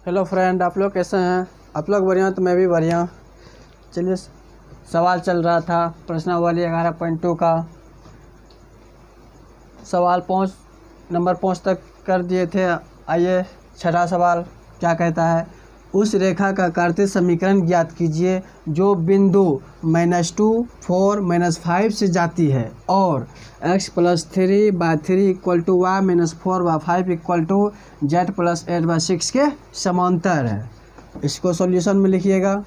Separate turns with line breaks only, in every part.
Hello friend, आप लोग कैसे हैं? आप लोग बढ़िया तो मैं भी बढ़िया। चलिए, सवाल चल रहा था प्रश्नावली 11.2 का। सवाल नंबर 5 तक कर दिए थे। आइए, छठा सवाल क्या कहता है। उस रेखा का कार्तीय समीकरण ज्ञात कीजिए जो बिंदु -2, 4, -5 से जाती है और x+3/3 = y - 4/5 = z+8/6 के समांतर है। इसको सॉल्यूशन में लिखिएगा।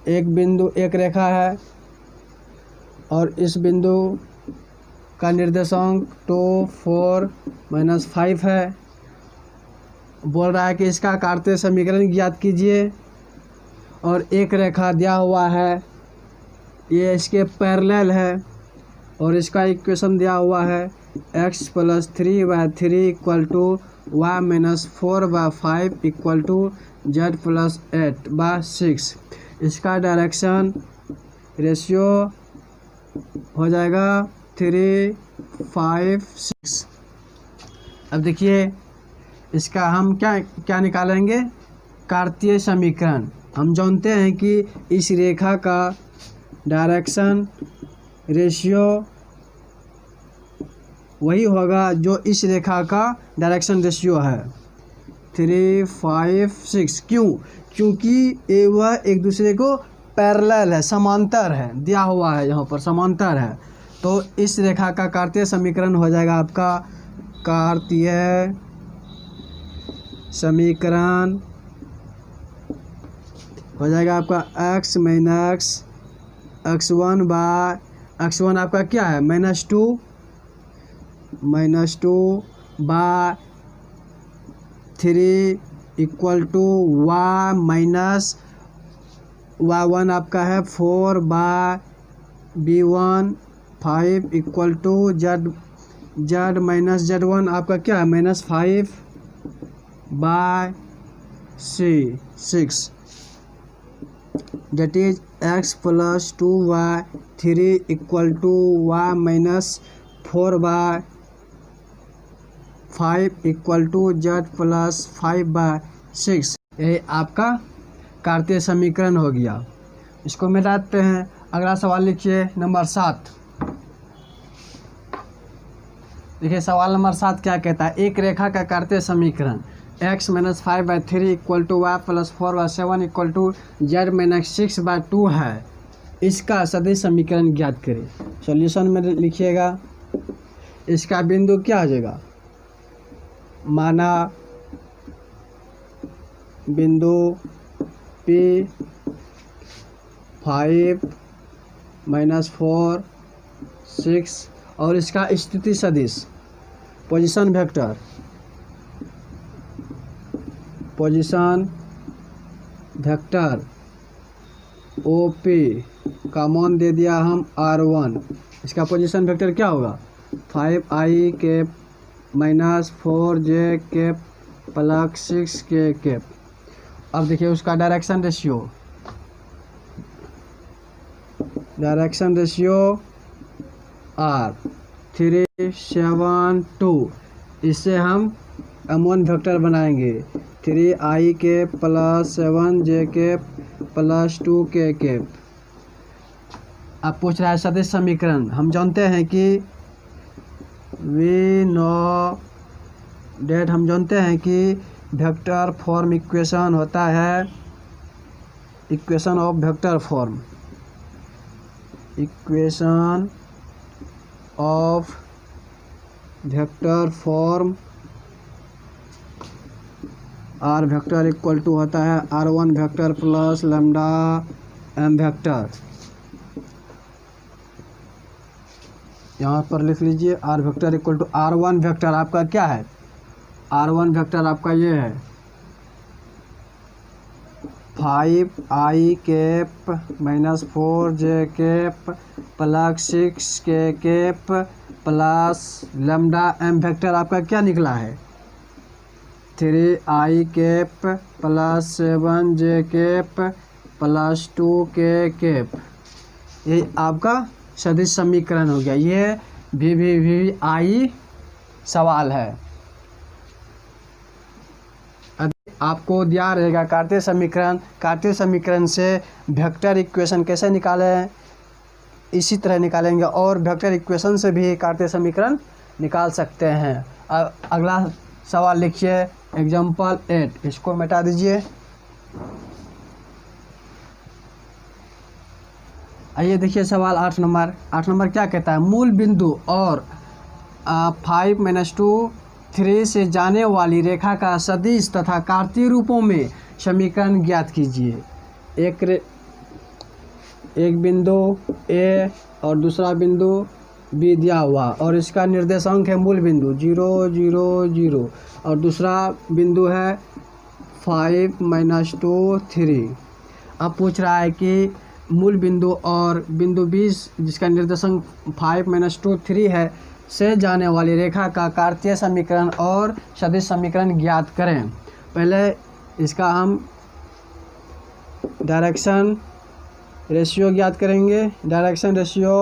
एक रेखा है और इस बिंदु का निर्देशांक 2, 4, -5 है। बोल रहा है कि इसका कार्तीय समीकरण ज्ञात कीजिए और एक रेखा दिया हुआ है, ये इसके पैरेलल है और इसका इक्वेशन दिया हुआ है x+3/3 = y - 4/5 = z+8/6। इसका डायरेक्शन रेशियो हो जाएगा 3, 5, 6। अब देखिए, इसका हम क्या निकालेंगे, कार्तीय समीकरण। हम जानते हैं कि इस रेखा का डायरेक्शन रेशियो वही होगा जो इस रेखा का डायरेक्शन रेशियो है 3, 5, 6। क्योंकि ये वह एक दूसरे को पैरेलल है, समांतर है, दिया हुआ है, यहाँ पर समांतर है। तो इस रेखा का कार्तीय समीकरण हो जाएगा आपका कार्तीय समीकरण हो जाएगा आपका x - x1 आपका क्या है, -2 by 3 = y-1 आपका है 4 by b1, 5 = z-1 आपका क्या है -5 by 6, that is x+2/3 = y - 4/5 = z+5/6। यही आपका कार्तीय समीकरण हो गया। इसको मिटाते हैं। अगला सवाल लिखिए नंबर 7। देखिए, सवाल नंबर 7 क्या कहता है। एक रेखा का कार्तीय समीकरण x - 5/3 = y + 4/7 = z-6/2 है। इसका सदिश समीकरण ज्ञात करें। सॉल्यूशन में लिखिएगा। इसका बिंदु क्या हो जाएगा, माना बिंदु P 5, -4, 6 और इसका स्थिति सदिश पोजीशन वेक्टर OP का मान दे दिया हम R1। इसका पोजीशन वेक्टर क्या होगा, 5i - 4j + 6k। अब देखिए उसका डायरेक्शन R 3, 7, 2। इससे हम M1 वेक्टर बनाएंगे 3i + 7j + 2k। अब पूछ रहा है सदिश समीकरण। हम जानते हैं कि हम जानते हैं कि वेक्टर फॉर्म इक्वेशन होता है, equation of vector form R vector equal to होता है R1 vector plus lambda M vector. यहाँ पर लिख लीजिए R vector equal to R1 vector आपका क्या है, R1 वेक्टर आपका ये है 5i - 4j + 6k plus lambda M vector आपका क्या निकला है 3i + 7j + 2k। ये आपका सदिश समीकरण हो गया। ये VVVI सवाल है। आपको दिया रहेगा कार्तीय समीकरण। कार्तीय समीकरण से वेक्टर इक्वेशन कैसे निकालें, इसी तरह निकालेंगे, और वेक्टर इक्वेशन से भी कार्तीय समीकरण निकाल सकते हैं। अब अगला सवाल लिखिए, एग्जाम्पल 8, इसको मिटा दीजिए। आइए देखिए सवाल 8 नंबर। 8 नंबर क्या कहता है, मूल बिंदु और 5 - 2 3 से जाने वाली रेखा का सदिश तथा कार्तीय रूपों में समीकरण ज्ञात कीजिए। एक बिंदु ए और दूसरा बिंदु बी दिया हुआ, और इसका निर्देशांक है मूल बिंदु 0 0 0 और दूसरा बिंदु है 5 - 2 3। अब पूछ रहा है कि मूल बिंदु और बिंदु 20 जिसका निर्देशांक 5 - 2 3 है से जाने वाली रेखा का कार्तीय समीकरण और सदिश समीकरण ज्ञात करें। पहले इसका हम डायरेक्शन रेशियो ज्ञात करेंगे। डायरेक्शन रेशियो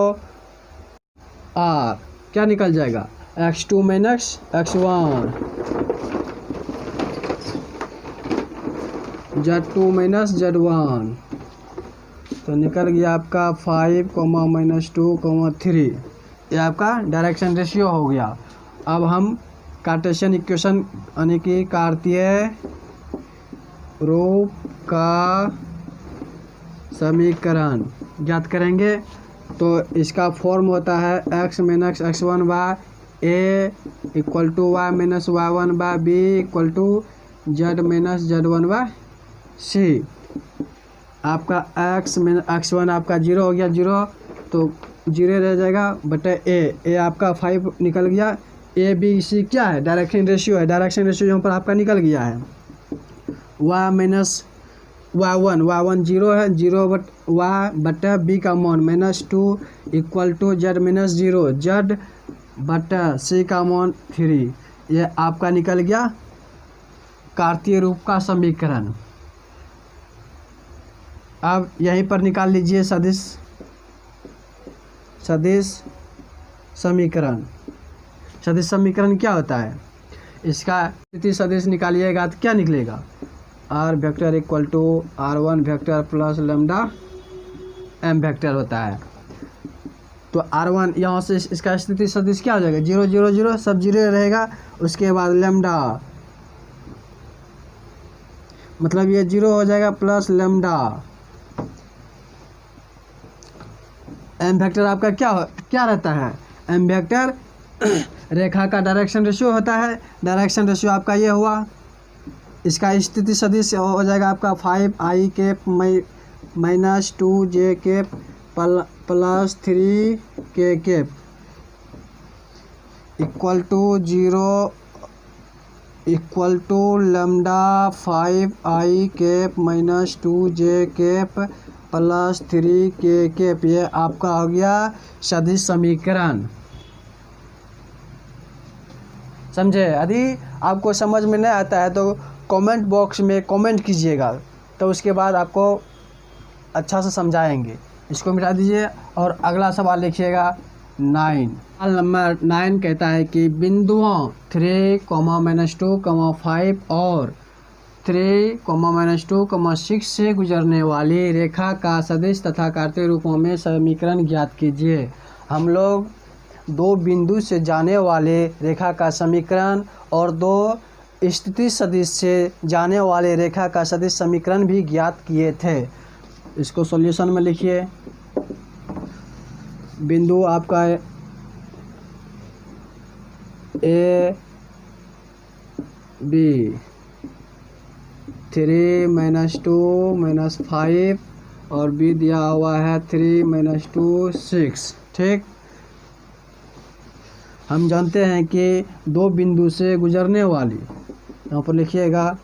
आर क्या निकल जाएगा, x2 - x1 z2 - z1, तो निकल गया आपका 5, -2, 3। ये आपका डायरेक्शन रेशियो हो गया। अब हम कार्टेशियन इक्वेशन यानी कि कार्तीय रूप का समीकरण ज्ञात करेंगे। तो इसका फॉर्म होता है x - x1 by a = y - y1 by b = z - z1 by c। आपका x - x1 आपका 0 हो गया, 0 तो 0 रह जाएगा बटे a आपका 5 निकल गया। a b c क्या है, डायरेक्शन रेशियो है। डायरेक्शन रेशियो यहाँ पर आपका निकल गया है। y 0 है, 0 y बटा b का मान -2 = z - 0 z बटा c का मान 3। ये आपका निकल गया कार्तीय रूप का समीकरण। अब यहीं पर निकाल लीजिए सदिश समीकरण। सदिश समीकरण क्या होता है, इसका स्थिति सदिश निकालिएगा तो क्या निकलेगा, r vector = r1 vector plus lambda m vector होता है। तो r1 यहाँ से इसका स्थिति सदिश क्या हो जाएगा, 0 0 0 सब 0 रहेगा। उसके बाद लैम्डा मतलब ये 0 हो जाएगा प्लस लैम्डा m वेक्टर आपका क्या रहता है, m वेक्टर रेखा का डायरेक्शन रेशियो होता है। डायरेक्शन रेशियो आपका ये हुआ। इसका स्थिति सदिश हो जाएगा आपका 5i cap - 2j cap plus 3k cap = 0 = lambda 5i cap - 2j cap plus 3k cap. ये आपका हो गया सदिश समीकरण। समझे? यदि आपको समझ में नहीं आता है तो कमेंट बॉक्स में कमेंट कीजिएगा, तो उसके बाद आपको अच्छा से समझाएंगे। इसको मिटा दीजिए और अगला सवाल लिखिएगा 9। सवाल नंबर 9 कहता है कि बिंदुओं 3, -2, 5 और 3, -2, 6 से गुजरने वाली रेखा का सदिश तथा कार्तीय रूपों में समीकरण ज्ञात कीजिए। हम लोग 2 बिंदु से जाने वाले रेखा का समीकरण और 2 स्थिति सदिश से जाने वाले रेखा का सदिश समीकरण भी ज्ञात किए थे। इसको सॉल्यूशन में लिखिए। बिंदु आपका ए बी 3 - 2 - 5 और बी दिया हुआ है 3 - 2 6। ठीक, हम जानते हैं कि 2 बिंदु से गुजरने वाली, यहाँ पर लिखिएगा,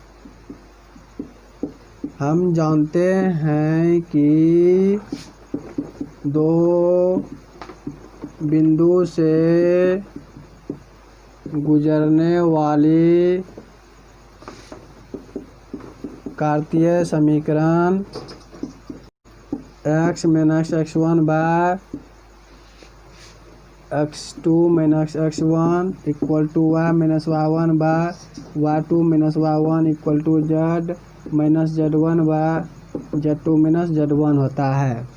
हम जानते हैं कि 2 बिंदु से गुजरने वाली कार्तीय समीकरण x - x1 by x2 minus x1 equal to y minus y1 by y2 minus y1 equal to z minus z1 by z2 minus z1 होता है।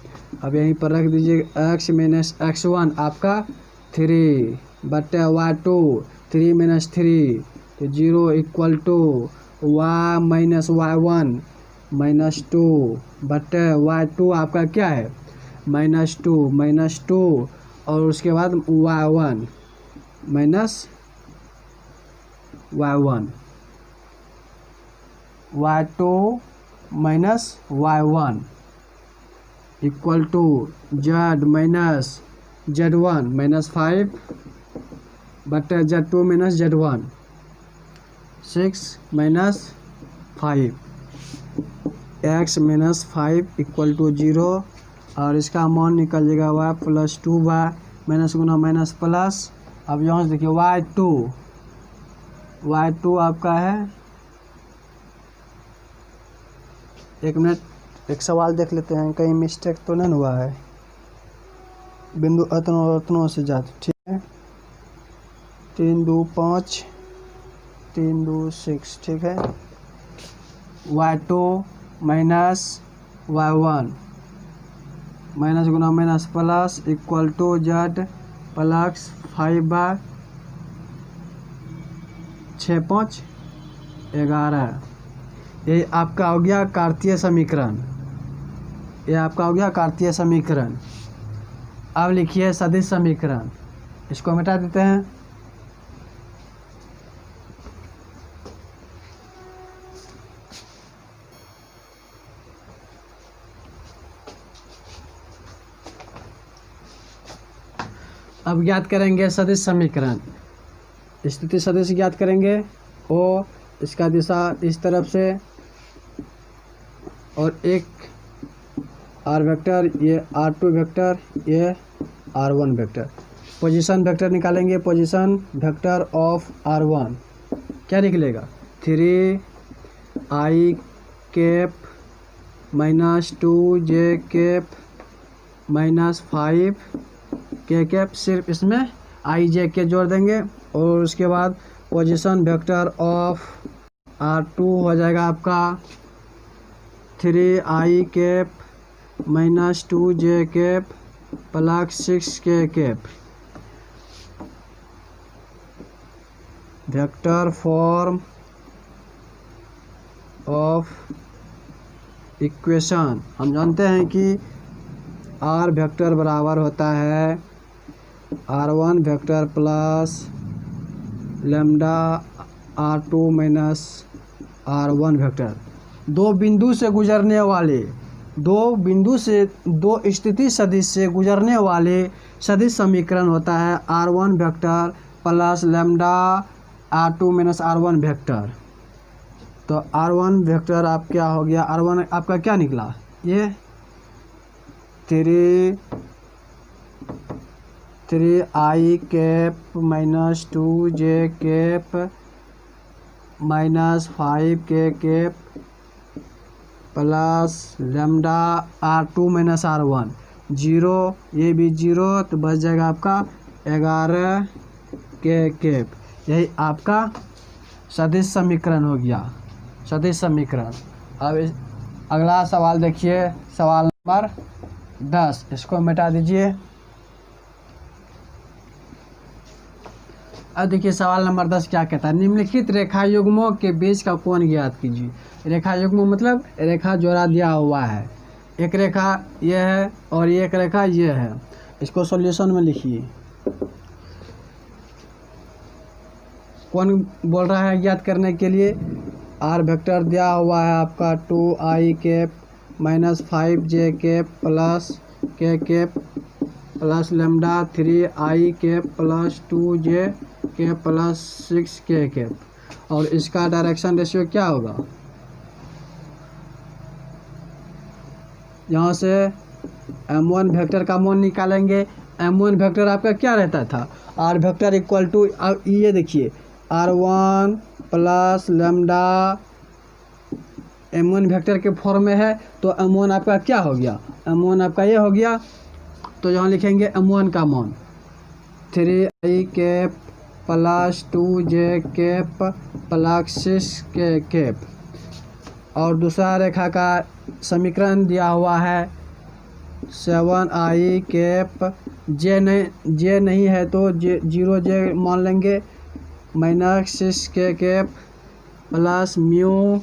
अब यहीं पर रख दीजिए x माइनस x1 आपका 3 बटे y2 3 माइनस 3 तो 0 equal to y minus y1 minus 2 बटे y2 आपका क्या है माइनस 2 और उसके बाद y1 minus y1 y2 minus y1 equal to z minus z1 minus 5 बटे z2 minus z1 6 minus 5 x minus 5 equal to 0 और इसका मान निकल जाएगा y प्लस 2 बाय माइनस गुना माइनस प्लस। अब यहाँ से देखिए y2 आपका है, एक मिनट एक सवाल देख लेते हैं कहीं मिस्टेक तो नहीं हुआ है, बिंदु अतनों से जाते ठीक है। 3 2 5 3 2 6 ठीक है। y2 माइनस y1 माइनस गुना minus plus equal to z plus 5 by 6 5 11। ये आपका हो गया कार्तीय समीकरण, ये आपका हो गया कार्तीय समीकरण। अब लिखिए सदिश समीकरण, इसको मिटा देते हैं। अब ज्ञात करेंगे सदिश समीकरण, स्थिति सदिश ज्ञात करेंगे और इसका दिशा इस तरफ से और एक r वेक्टर, ये r2 वेक्टर, ये r1 वेक्टर। पोजीशन वेक्टर निकालेंगे, पोजीशन वेक्टर ऑफ r1 क्या निकलेगा 3i cap minus 2j cap minus 5 के कैप, सिर्फ इसमें i j के जोड़ देंगे और उसके बाद पोजीशन वेक्टर ऑफ r2 हो जाएगा आपका 3i cap minus 2j cap plus 6k cap. Vector form of equation हम जानते हैं कि r वेक्टर बराबर होता है r1 vector plus lambda r2 minus r1 vector. दो बिंदु से दो स्थिति सदिश से गुजरने वाले सदिश समीकरण होता है r1 vector plus lambda r2 minus r1 vector. तो r1 वेक्टर आप क्या हो गया, r1 आपका क्या निकला, ये 3i cap minus 2j cap minus 5k cap plus lambda r2 minus r1 0, ये भी 0 तो बच जाएगा आपका 11k कैप। यही आपका सदिश समीकरण हो गया, सदिश समीकरण। अब अगला सवाल देखिए, सवाल नंबर 10, इसको मिटा दीजिए। अब देखिए सवाल नंबर 10 क्या कहता है, निम्नलिखित रेखा युग्मों के बीच का कोण ज्ञात कीजिए। रेखा युग्म मतलब रेखा जोड़ा दिया हुआ है, एक रेखा ये है और एक रेखा ये है। इसको सॉल्यूशन में लिखिए। कोण बोल रहा है ज्ञात करने के लिए, r वेक्टर दिया हुआ है आपका 2i cap minus 5j cap plus k cap plus lambda 3i cap plus 2j cap plus 6k cap. और इसका डायरेक्शन रेशियो क्या होगा, यहाँ से m1 वेक्टर का मान निकालेंगे। m1 वेक्टर आपका क्या रहता था, r वेक्टर इक्वल टू, अब ये देखिए r1 plus lambda m1 vector के फॉर्म में है तो m1 आपका क्या हो गया, m1 आपका ये हो गया। तो यहाँ लिखेंगे m1 का मान 3i plus 2j plus 6k। और दूसरा रेखा का समीकरण दिया हुआ है 7i, जे नहीं है तो 0j मान लेंगे, minus 6k plus mu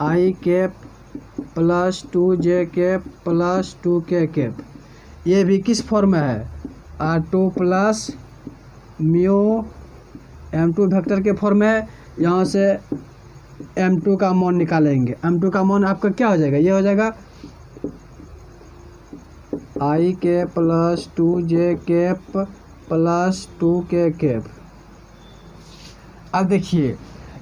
i plus 2j plus 2k। ये भी किस फॉर्म में है? R2 plus mu M2 vector के फॉर्म में है। यहाँ से M2 का मान निकालेंगे। M2 का मान आपका क्या हो जाएगा? ये हो जाएगा i plus 2j plus 2k। अब देखिए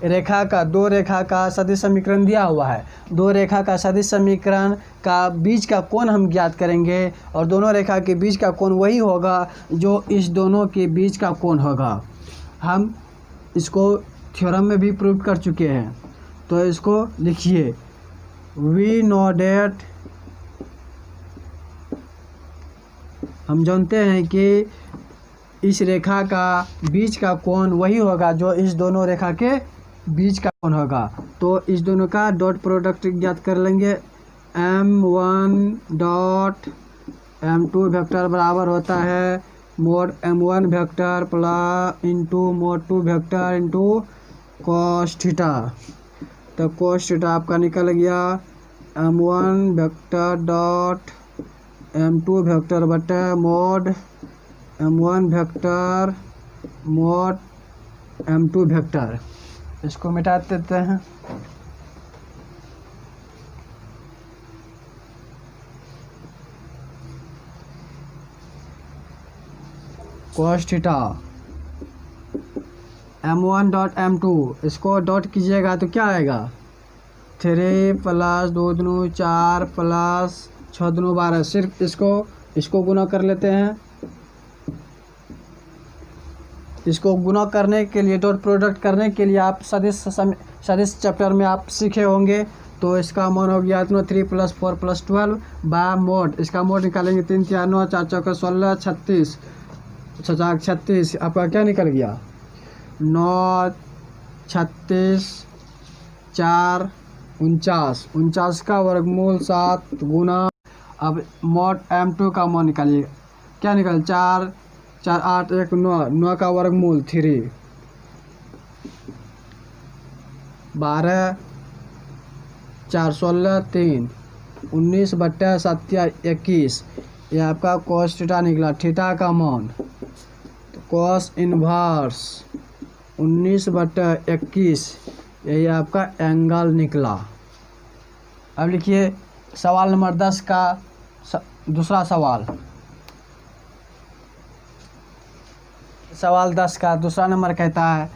दो रेखा का सदिश समीकरण दिया हुआ है। दो रेखा का सदिश समीकरण का बीच का कोण हम ज्ञात करेंगे, और दोनों रेखा के बीच का कोण वही होगा जो इस दोनों के बीच का कोण होगा। हम इसको थ्योरम में भी प्रूव कर चुके हैं। तो इसको लिखिए, वी नो डेट, हम जानते हैं कि इस रेखा का बीच का कोण वही होगा जो इस दोनों रेखा के बीच का कोण होगा। तो इस दोनों का डॉट प्रोडक्ट ज्ञात कर लेंगे। M1 डॉट M2 वेक्टर बराबर होता है mod M1 vector plus into mod 2 vector into cos theta. तो कॉस थीटा आपका निकल गया M1 vector dot M2 vector बटे mod M1 vector mod M2 vector. इसको मिटा देते हैं। Cos theta M1 dot M2, इसको डॉट कीजिएगा तो क्या आएगा? 3 प्लस 2 दूनी 4 प्लस 6 दूनी 12। सिर्फ इसको गुना कर लेते हैं। इसको गुना करने के लिए, डॉट प्रोडक्ट करने के लिए आप सदिश चैप्टर में आप सीखे होंगे। तो इसका मान हो गया इतना 3 प्लस 4 प्लस 12 बाय मोड। इसका मोड निकालेंगे 3 3 9 4 4 16 36 36। आपका क्या निकल गया? 9 36 4 49 का वर्गमूल 7 गुना। अब मोड M2 का मान निकालिए। क्या निकल? 4 4 8 1 9 का वर्गमूल 3 12 4 16 3 19 बट्टा 7 21। ये आपका कॉस थीटा निकला। थीटा का मान कॉस इनवर्स 19 बट्टा 21, यही आपका एंगल निकला। अब लिखिए सवाल नंबर 10 का दूसरा सवाल। सवाल 10 का दूसरा नंबर कहता है,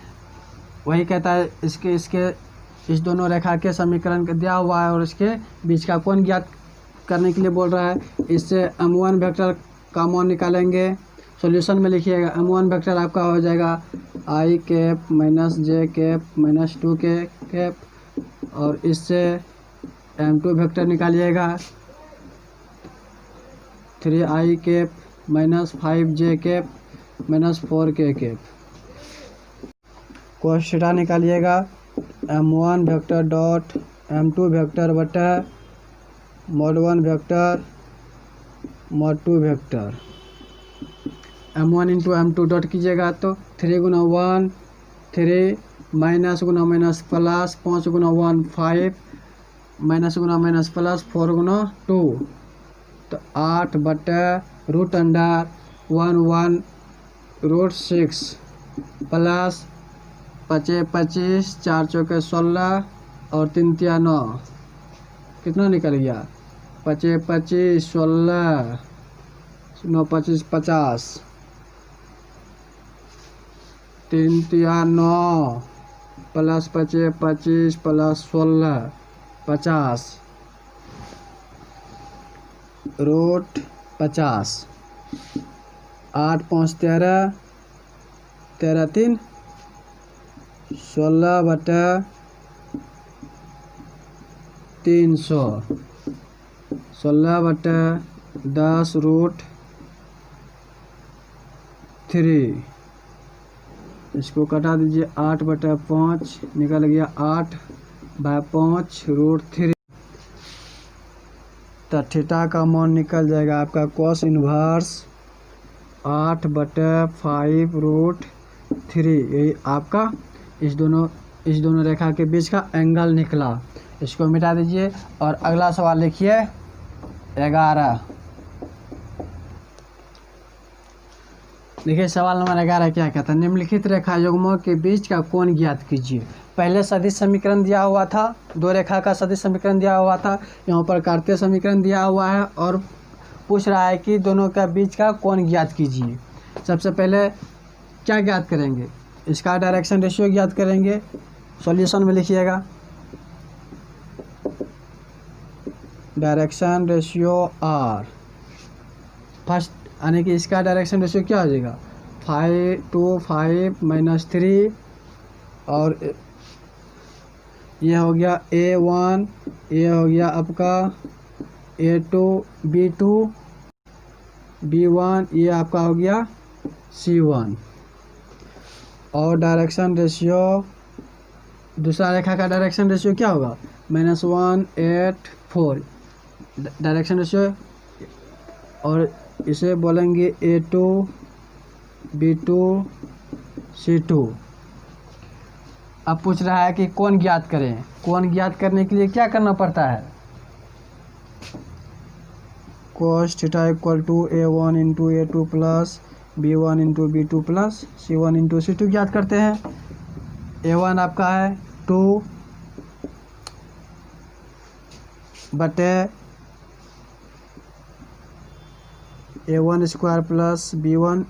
वही कहता है इसके इस दोनों रेखा के समीकरण दिया हुआ है और इसके बीच का कोण ज्ञात करने के लिए बोल रहा है। इससे M1 वेक्टर का मान निकालेंगे। सॉल्यूशन में लिखिएगा M1 वेक्टर आपका हो जाएगा i cap minus j cap minus 2k cap, और इससे M2 वेक्टर निकालिएगा 3i cap minus 5j cap minus 4k cap. Cos theta निकालिएगा M1 vector dot M2 vector बटा mod 1 vector mod 2 vector. M1 into M2 dot कीजिएगा तो 3 गुना 1 3 minus गुना minus plus 5 गुना 1 5 माइनस गुना माइनस प्लस 4 गुना 2, तो 8 बटा रूट अंडर 1 1 रूट 6 प्लस 25 25 4 चौके 16 और 3 3 9, कितना निकल गया? 25 25 16 9 25 50 3 3 9 प्लस 25 25 प्लस 16 50 रूट 50। 8 5 13 13 3 16 बटा 300 16 बटा 10 रूट 3, इसको कटा दीजिए 8/5 निकल गया 8/5 √3। तो थीटा का मान निकल जाएगा आपका cos इनवर्स 8/5 √3। यही आपका इस दोनों रेखा के बीच का एंगल निकला। इसको मिटा दीजिए और अगला सवाल लिखिए 11। देखिए सवाल नंबर 11 क्या कहता है, निम्नलिखित रेखा युग्मों के बीच का कोण ज्ञात कीजिए। पहले सदिश समीकरण दिया हुआ था, दो रेखा का सदिश समीकरण दिया हुआ था, यहाँ पर कार्तीय समीकरण दिया हुआ है और पूछ रहा है कि दोनों का बीच का कोण ज्ञात कीजिए। सबसे पहले क्या ज्ञात करेंगे, इसका डायरेक्शन रेशियो ज्ञात करेंगे। सॉल्यूशन में लिखिएगा डायरेक्शन रेशियो R फर्स्ट, यानी कि इसका डायरेक्शन रेशियो क्या हो जाएगा 5 - 3 और ये हो गया A1, ये हो गया आपका A2 B2 B1, ये आपका हो गया C1। और डायरेक्शन रेशियो दूसरा रेखा का डायरेक्शन रेशियो क्या होगा -1 8 4 डायरेक्शन रेशियो, और इसे बोलेंगे A2 B2 C2। अब पूछ रहा है कि कोण ज्ञात करें। कोण ज्ञात करने के लिए क्या करना पड़ता है, cos theta = A1 × A2 plus B1 × B2 plus C1 × C2 ज्ञात करते हैं। A1 आपका है 2 बटे A1 square plus B1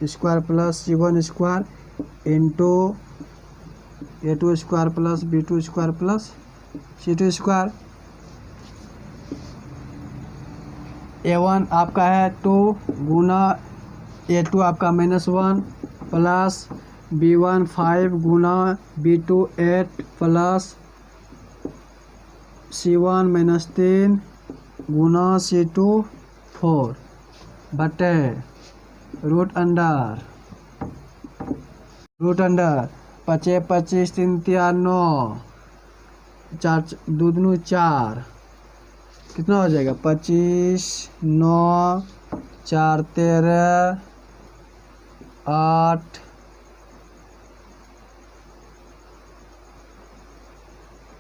square plus C1 square into A2 square plus B2 square plus C2 square. A1 आपका है 2 गुना A2 आपका -1 प्लस B1 5 गुना B2 8 plus C1 -3 गुना C2 4 बटे रूट अंडर 5 25 3 3 9 4 2 2 4 कितना हो जाएगा 25 9 4 13 8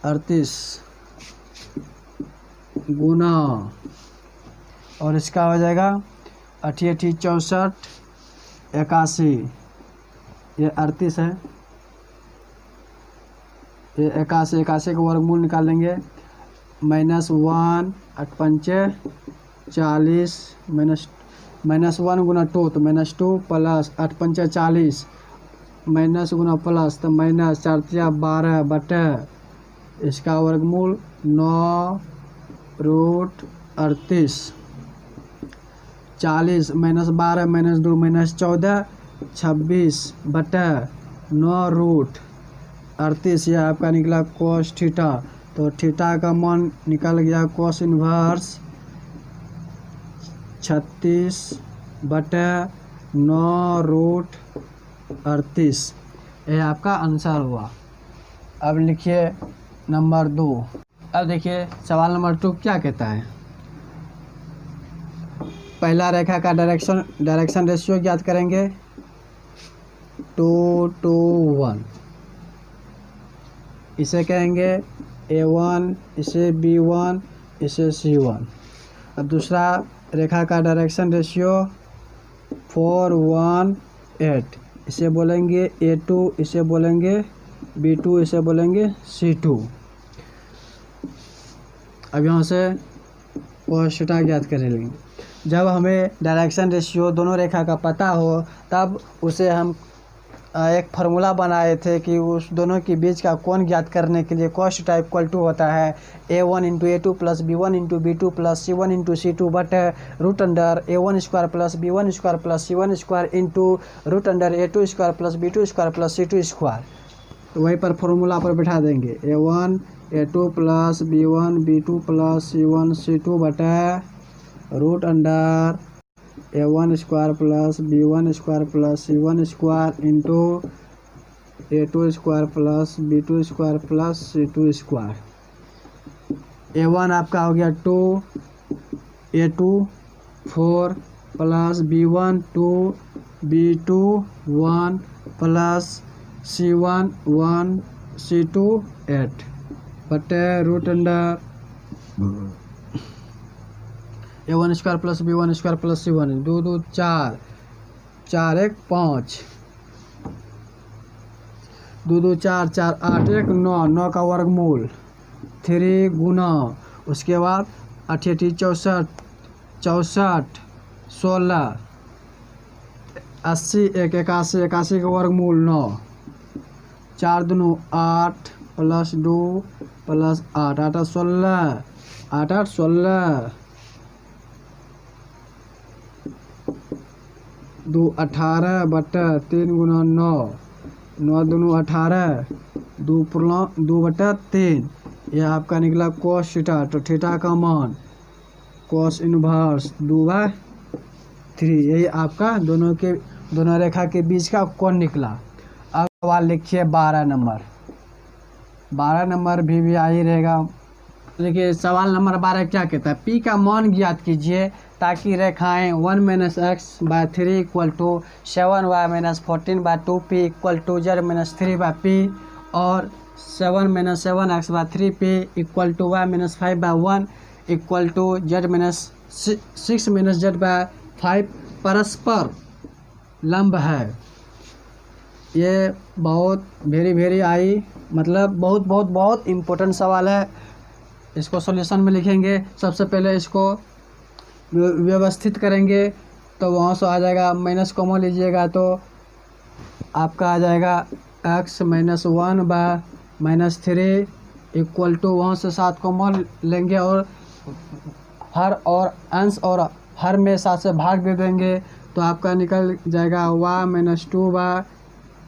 38 गुना, और इसका हो जाएगा 8 8 64 81, ये 38 है, ये 81 का वर्गमूल निकालेंगे -1 8 5 40 -1 गुना 2 तो -2 प्लस 8 5 40 माइनस गुना प्लस तो माइनस 4 3 12 बटे इसका वर्गमूल 9 √38 40 -12 -2 -14 26 बटे 9 √38। यह आपका निकला cos थीटा। तो थीटा का मान निकल गया cos इनवर्स 36 बटे 9 √38। यह आपका आंसर हुआ। अब लिखिए नंबर 2। अब देखिए सवाल नंबर 2 क्या कहता है। पहला रेखा का डायरेक्शन रेशियो ज्ञात करेंगे 2 to 1, इसे कहेंगे A1, इसे B1, इसे C1। अब दूसरा रेखा का डायरेक्शन रेशियो 4 1 8, इसे बोलेंगे A2, इसे बोलेंगे B2, इसे बोलेंगे C2। अब यहाँ से cos थीटा ज्ञात करेंगे। जब हमें डायरेक्शन रेशियो दोनों रेखा का पता हो तब उसे हम एक फार्मूला बनाए थे कि उस दोनों के बीच का कोण ज्ञात करने के लिए cos थीटा इक्वल टू होता है A1 × A2 plus B1 × B2 plus C1 × C2 बटे root under A1 square plus B1 square plus C1 square into root under A2 square plus B2 square plus C2 square. तो वहीं पर formula पर बैठा देंगे A1 A2 plus B1 B2 plus C1 C2 बटे root under A1 square plus B1 square plus C1 square into A2 square plus B2 square plus C2 square. A1 आपका हो गया 2, A2 4 plus B1 2, B2 1 plus C1 1 C2 8 बटे root under A1 square plus B1 square plus C1 2 2 4 4 1 5 2 2 4 4 8 1 9 9 का वर्गमूल 3 गुना उसके बाद 8 8 64 64 16 80 1 81 81 का वर्गमूल 9 4 2 8 प्लस 2 प्लस 8 8 16 8 8 16 2 18 बटा 3 गुना 9 9 2 18 2 बटा 3 यह आपका निकला कोस थीटा। तो थीटा का मान कोस इनवर्स 2/3 यही आपका दोनों रेखा के बीच का कोण निकला। अब सवाल लिखिए 12 नंबर। 12 नंबर भी आई रहेगा। देखिए सवाल नंबर 12 क्या कहता है, पी का मान ज्ञात कीजिए ताकि रेखाएं 1 - x/3 equal to 7y - 14/2p equal to z - 3/p और 7 - 7x/3p equal to y - 5/1 equal to z - 6 - z/5 परस्पर लंब है। ये बहुत वेरी आई मतलब बहुत इम्पोर्टेंट सवाल है। इसको सॉल्यूशन में लिखेंगे। सबसे पहले इसको व्यवस्थित करेंगे तो वहाँ से आ जाएगा, माइनस कॉमन लीजिएगा तो आपका आ जाएगा x - 1/- 3 इक्वल टू वहाँ से 7 कॉमन लेंगे और हर और अंश और हर में 7 से भाग दे देंगे तो आपका निकल जाएगा y -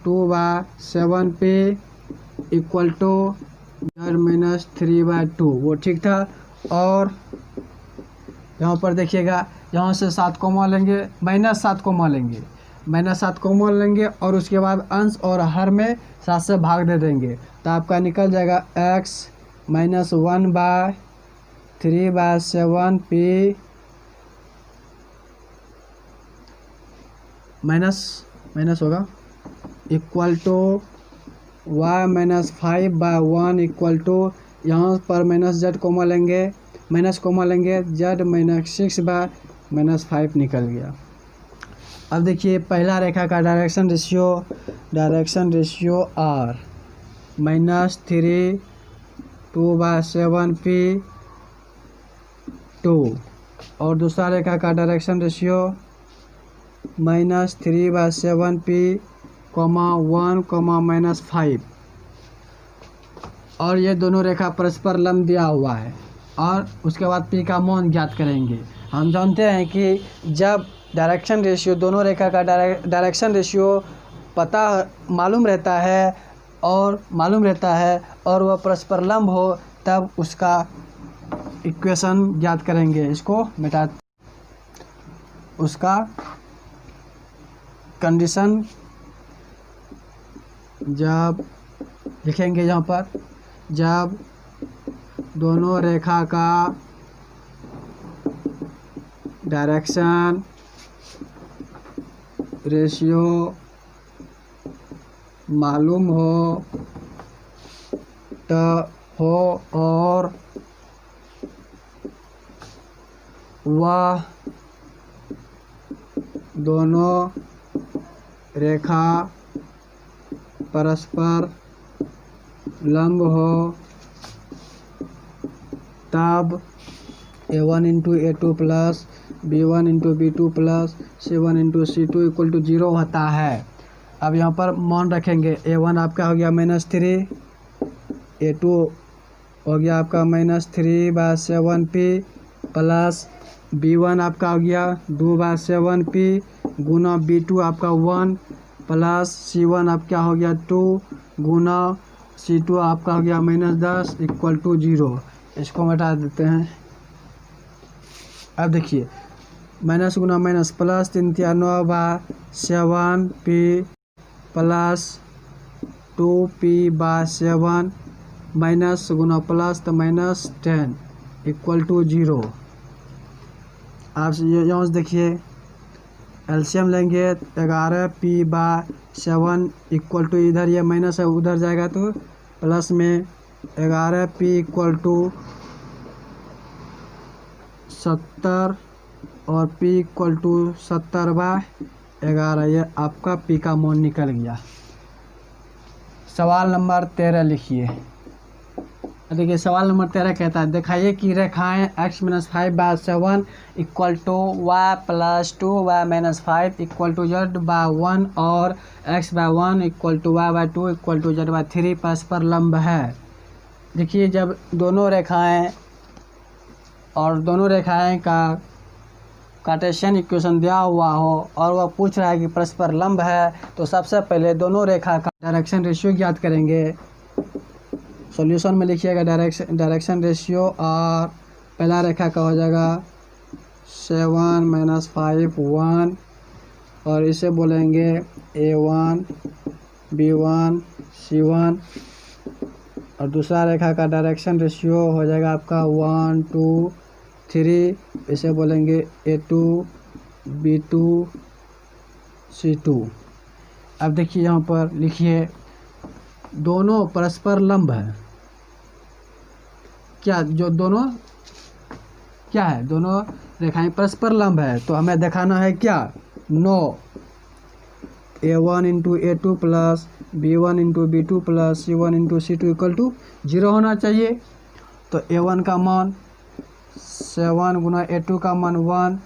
2/7p equal to z - 3/2। वो ठीक था। और यहाँ पर देखिएगा, यहाँ से 7 कॉमन लेंगे, -7 कॉमन लेंगे और उसके बाद अंश और हर में 7 से भाग दे देंगे तो आपका निकल जाएगा x - 1/3/7p माइनस होगा equal to y - 5/1 equal to यहाँ पर -z कॉमन लेंगे, z - 6/-5 निकल गया। अब देखिए पहला रेखा का डायरेक्शन रेशियो r -3 2/7p 2 और दूसरा रेखा का डायरेक्शन रेशियो -3/7p, 1, -5 और ये दोनों रेखा परस्पर लंब दिया हुआ है। और उसके बाद पी का मान ज्ञात करेंगे। हम जानते हैं कि जब डायरेक्शन रेशियो दोनों रेखा का डायरेक्शन रेशियो मालूम रहता है और वह परस्पर लंब हो तब उसका इक्वेशन ज्ञात करेंगे। इसको मिटा उसका कंडीशन जब लिखेंगे यहाँ पर, जब दोनों रेखा का डायरेक्शन रेशियो मालूम हो और वह दोनों रेखा परस्पर लंब हो तब A1 × A2 plus B1 × B2 plus C1 × C2 equal to 0 होता है। अब यहाँ पर मान रखेंगे, A1 आपका हो गया -3, A2 हो गया आपका -3/7p प्लस B1 आपका हो गया 2/7p गुना B2 आपका 1 प्लस C1 आपका हो गया 2 गुना C2 आपका हो गया -10 इक्वल टू 0। इसको मिटा देते हैं। अब देखिए माइनस गुना minus plus 3 3 9 by 7 p plus 2p by 7 minus गुना प्लस तो माइनस 10 इक्वल टू 0। आप यहाँ से देखिए एलसीएम लेंगे 11p बाय 7 इक्वल टू, इधर ये माइनस है उधर जाएगा तो प्लस में 11p इक्वल टू 70 और p इक्वल टू 70 बाय 11। ये आपका p का मान निकल गया। सवाल नंबर 13 लिखिए। देखिए सवाल नंबर 13 कहता है दिखाइए कि रेखाएं x minus 5 by 7 equal to y plus 2y minus 5 equal to z by 1 और x by 1 equal to y by 2 equal to z by 3 परस्पर लंब है। देखिए जब दोनों रेखाएं का कार्टेशियन इक्वेशन दिया हुआ हो और वह पूछ रहा है कि परस्पर लंब है, तो सबसे पहले दोनों रेखा का डायरेक्शन रेशियो ज्ञात करेंगे। सॉल्यूशन में लिखिएगा डायरेक्शन रेशियो, और पहला रेखा का हो जाएगा 7 माइनस 5 1, और इसे बोलेंगे A1 B1 C1, और दूसरा रेखा का डायरेक्शन रेशियो हो जाएगा आपका 1 2 3, इसे बोलेंगे A2 B2 C2। अब देखिए यहाँ पर लिखिए दोनों परस्पर लंब है। क्या जो दोनों क्या है, दोनों रेखाएं परस्पर लंब है, तो हमें दिखाना है क्या, no A1 into A2 plus B1 into B2 plus C1 into C2 equal to 0 होना चाहिए। तो A1 का मान 7 गुना A2 का मान 1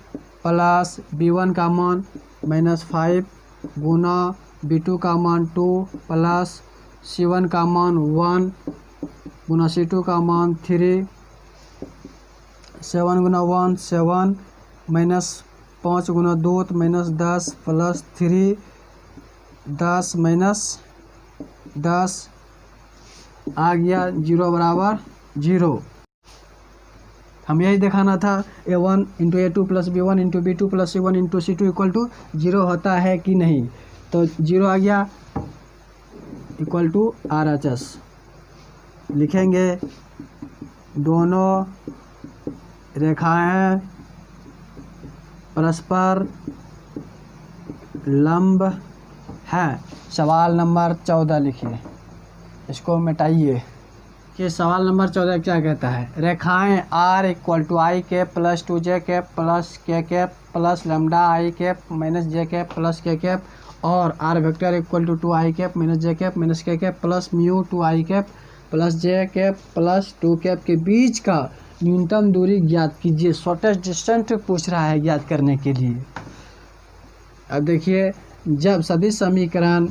प्लस B1 का मान -5 गुना B2 का मान 2 प्लस C1 का मान 1 गुना C2 का मान 3, 7 गुना 1 7 माइनस 5 गुना 2 माइनस 10 प्लस 3 10 माइनस 10 आ गया 0 बराबर 0। हम यही दिखाना था A1 into A2 plus B1 into B2 plus C1 into C2 equal to 0 होता है कि नहीं, तो 0 आ गया इक्वल टू RHS। लिखेंगे दोनों रेखाएं परस्पर लंब है। सवाल नंबर 14 लिखिए, इसको मिटाइए। कि सवाल नंबर 14 क्या कहता है, रेखाएं R equal to i cap plus 2j cap plus k cap plus lambda i cap minus j cap plus k cap और R vector equal to 2i cap minus j cap minus k cap plus mu 2i cap plus j cap plus 2 cap के बीच का न्यूनतम दूरी ज्ञात कीजिए। Shortest distance पूछ रहा है ज्ञात करने के लिए। अब देखिए जब सदिश समीकरण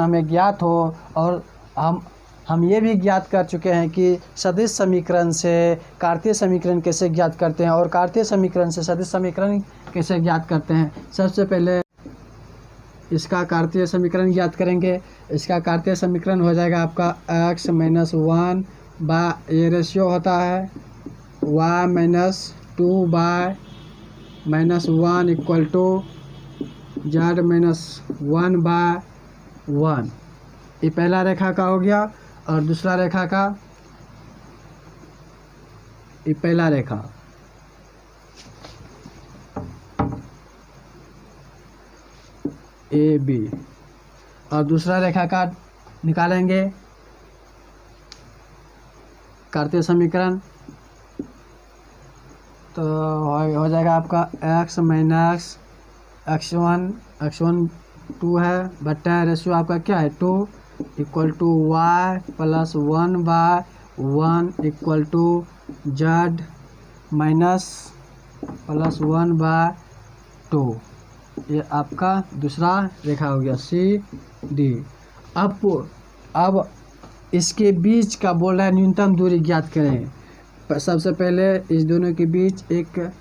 हमें ज्ञात हो, और हम ये भी ज्ञात कर चुके हैं कि सदिश समीकरण से कार्तीय समीकरण कैसे ज्ञात करते हैं और कार्तीय समीकरण से सदिश समीकरण कैसे ज्ञात करते हैं। सबसे पहले इसका कार्तीय समीकरण ज्ञात करेंगे। इसका कार्तीय समीकरण हो जाएगा आपका x माइनस 1 बाय, ये रेशियो होता है y minus 2 by minus 1 equal to z minus 1 by 1। ये पहला रेखा का हो गया, और दूसरा रेखा का, ये पहला रेखा ए बी, और दूसरा रेखा का निकालेंगे कार्तीय समीकरण, तो हो जाएगा आपका x माइनस x1 2 है बट्टा रेशियो आपका क्या है 2 equal to y plus 1 by 1 equal to z minus plus 1 by 2। ये आपका दूसरा रेखा हो गया सी डी। अब इसके बीच का बोल रहा है न्यूनतम दूरी ज्ञात करें। सबसे पहले इस दोनों के बीच एक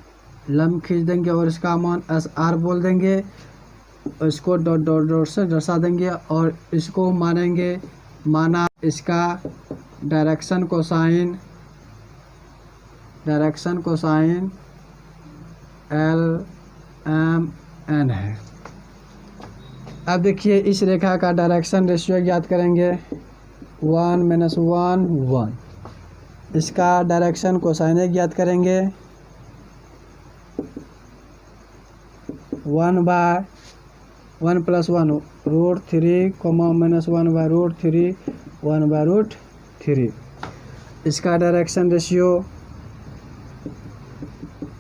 लंब खींच देंगे और इसका मान एस आर बोल देंगे, इसको डॉट डॉट डॉट से दर्शा देंगे और इसको माना इसका direction cosine l m n है। अब देखिए इस रेखा का डायरेक्शन रेशियो ज्ञात करेंगे 1 - 1 1। इसका डायरेक्शन कोसाइन ज्ञात करेंगे 1/1 + 1 √3, -1/√3 1/√3। इसका डायरेक्शन रेशियो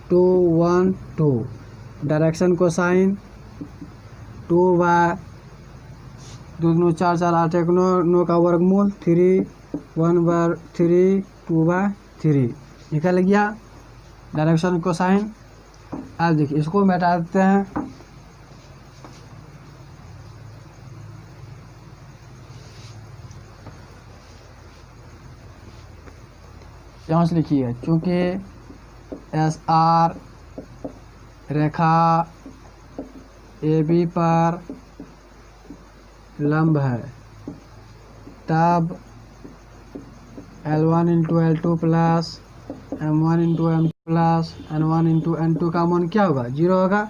2 1 2। डायरेक्शन कोसाइन 2/2 4 4 8 1 9 9 का वर्गमूल 3 1/3 2/3 निकल गया डायरेक्शन कोसाइन। अब देखिए इसको मिटा देते हैं। यहाँ से लिखिए चूँकि एस आर रेखा ए बी पर लंब है, तब L1 × L2 plus M1 × M2 plus N1 × N2 का मान क्या होगा? 0 होगा।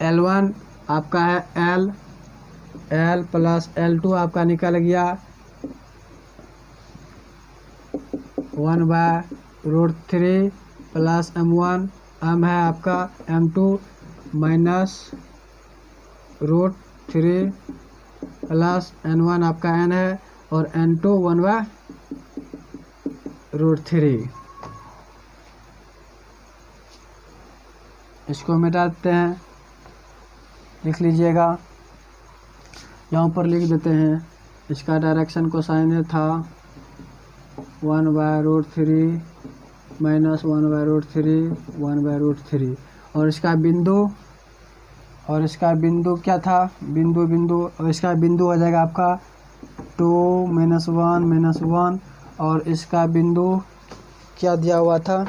L1 आपका है L प्लस L2 आपका निकल गया 1/√3 प्लस M1, M है आपका M2 माइनस √3 प्लस N1 आपका N है और N2 1/√3। इसको मिटा देते हैं, लिख लीजिएगा। यहाँ पर लिख देते हैं इसका डायरेक्शन कोसाइन था 1/√3 माइनस 1/√3 1/√3 और इसका बिंदु क्या था? बिंदु और इसका बिंदु हो जाएगा आपका 2 -1 -1 और इसका बिंदु क्या दिया हुआ था?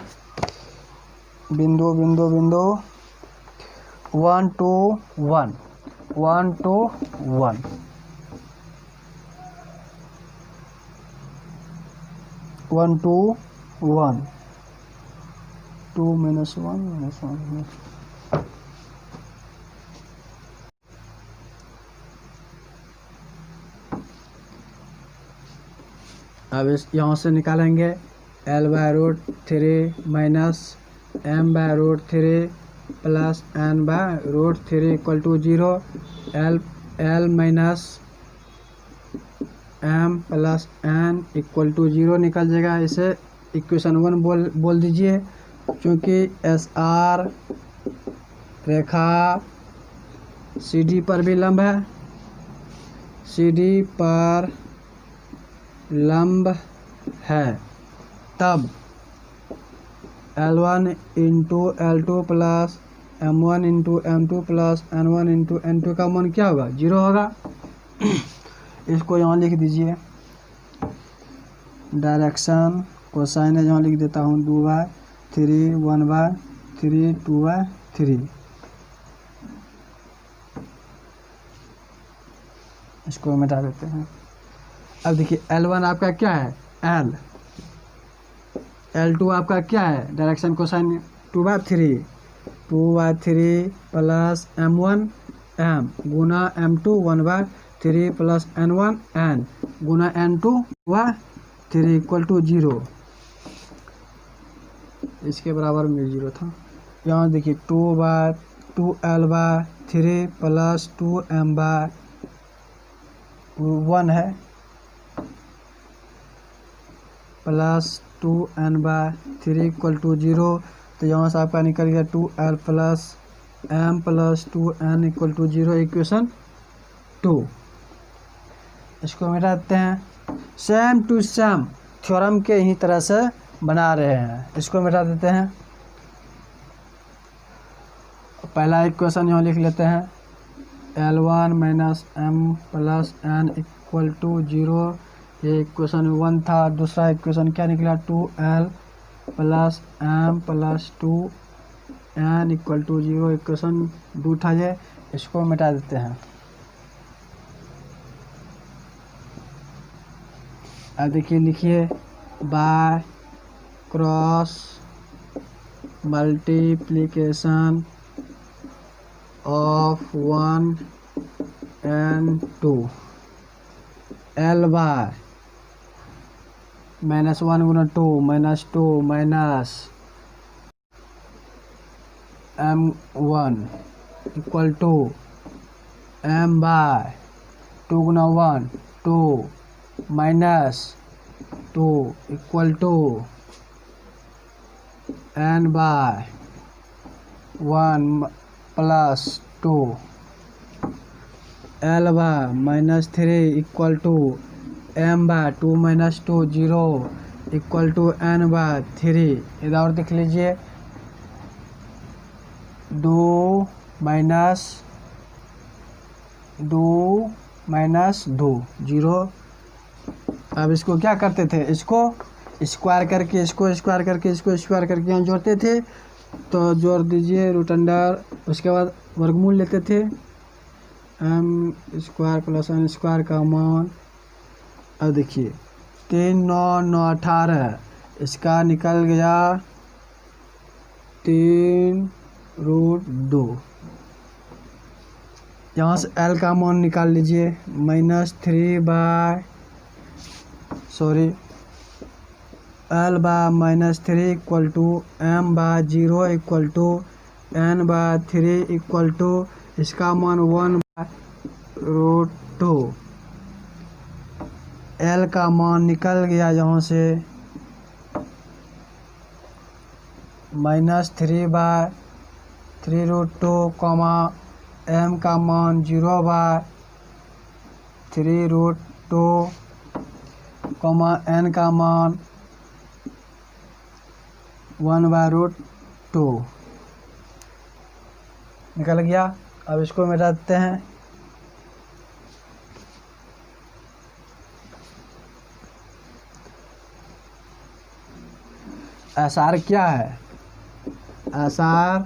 बिंदु 1 2 1 1 2 1 1 2 1 2 -1 -1। अब इस यहाँ से निकालेंगे L/√3 minus M/√3 plus N/√3 = 0। L minus M plus N = 0 निकल जाएगा। इसे इक्वेशन 1 बोल दीजिए। क्योंकि SR रेखा CD पर भी लंब है, CD पर लंब है, तब L1 × L2 plus M1 × M2 plus N1 × N2 का मान क्या होगा? 0 होगा। इसको यहाँ लिख दीजिए। डायरेक्शन कोसाइन यहाँ लिख देता हूँ 2/3 1/3 2/3। इसको मिटा देते हैं। अब देखिए L1 आपका क्या है? L2 आपका क्या है? Direction cosine 2/3 plus M1 M गुना M2 1/3 प्लस N1 N गुना N2 3 = 0। इसके बराबर में 0 था। यहाँ देखिए 2/2L/3 प्लस 2M/1 है प्लस 2N/3 = 0। तो यहाँ से आपका निकल गया 2L plus M plus 2N = 0 equation 2। इसको मिटा देते हैं। सेम टू सेम थ्योरम के ही तरह से बना रहे हैं। इसको मिटा देते हैं। पहला इक्वेशन यहाँ लिख लेते हैं L1 minus M plus N = 0। ये इक्वेशन 1 था। दूसरा इक्वेशन क्या निकला? 2L plus M plus 2N = 0 equation 2 था ये। इसको मिटा देते हैं। अब देखिए लिखिए by cross multiplication of 1 and 2 L by -1 गुना 2 -2 minus M1 equal to M by 2 गुना 1 2 minus 2 equal to N by 1 plus 2 L by -3 equal to M by 2 minus 2 0 equal to N by 3। इधर और देख लीजिए 2 माइनस 2 0। अब इसको क्या करते थे, इसको स्क्वायर करके इसको स्क्वायर करके इसको स्क्वायर करके यहाँ जोड़ते थे। तो जोड़ दीजिए रूट अंडर, उसके बाद वर्गमूल लेते थे m square plus n square का मान। अब देखिए 3 9 9 18, इसका निकल गया 3√2। यहाँ से L का मान निकाल लीजिए L by -3 equal to M by 0 equal to N by 3 equal to इसका मान 1/√2। L का मान निकल गया यहाँ से -3 बाय 3√2, M का मान 0 बाय 3√2, N का मान 1/√2 निकल गया। अब इसको मिटाते हैं। SR क्या है, SR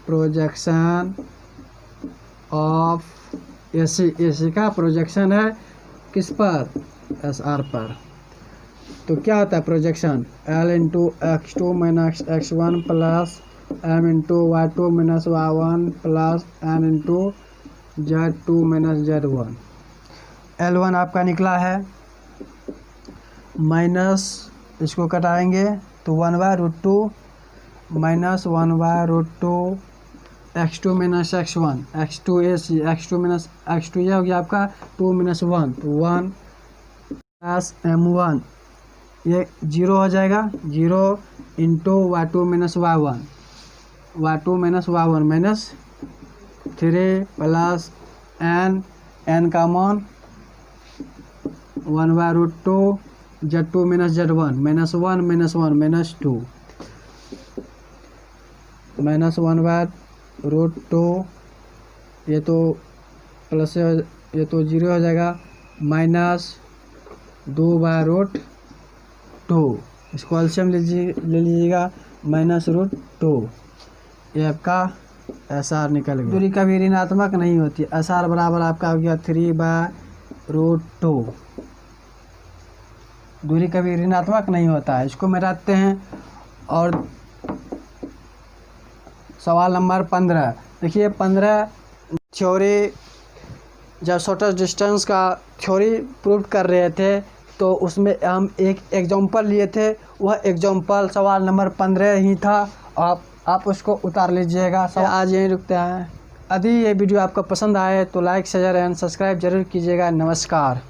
प्रोजेक्शन ऑफ AC का प्रोजेक्शन है किस पर, SR पर। तो क्या होता है projection, L into x2 minus x1 plus M into y2 minus y1 plus N into z2 minus z1। L1 आपका निकला है माइनस, इसको कटाएंगे तो 1/√2 minus 1/√2 x2 minus x1 x2 AC x2 minus x2 यह हो गया आपका 2 माइनस 1 तो 1 प्लस M1 ये 0 हो जाएगा 0 into y2 minus y1 minus y1 minus 3 plus n का मान 1/√2 z2 minus z1 -1 minus 2 minus 1/√2 ये तो प्लस ये तो 0 हो जाएगा माइनस 2/√2। इसको एलसीएम ले लीजिएगा -√2। ये आपका SR निकल गया। दूरी कभी ऋणात्मक नहीं होती। SR बराबर आपका हो गया 3/√2। दूरी कभी ऋणात्मक नहीं होता है। इसको मिटाते हैं। और सवाल नंबर 15 देखिए 15 थ्योरी, जब शॉर्टेस्ट डिस्टेंस का थ्योरी प्रूव कर रहे थे तो उसमें हम एक एग्जांपल लिए थे। वह एग्जांपल सवाल नंबर 15 ही था। आप उसको उतार लीजिएगा। आज यहीं रुकते हैं। यदि ये वीडियो आपको पसंद आए तो लाइक शेयर एंड सब्सक्राइब जरूर कीजिएगा। नमस्कार।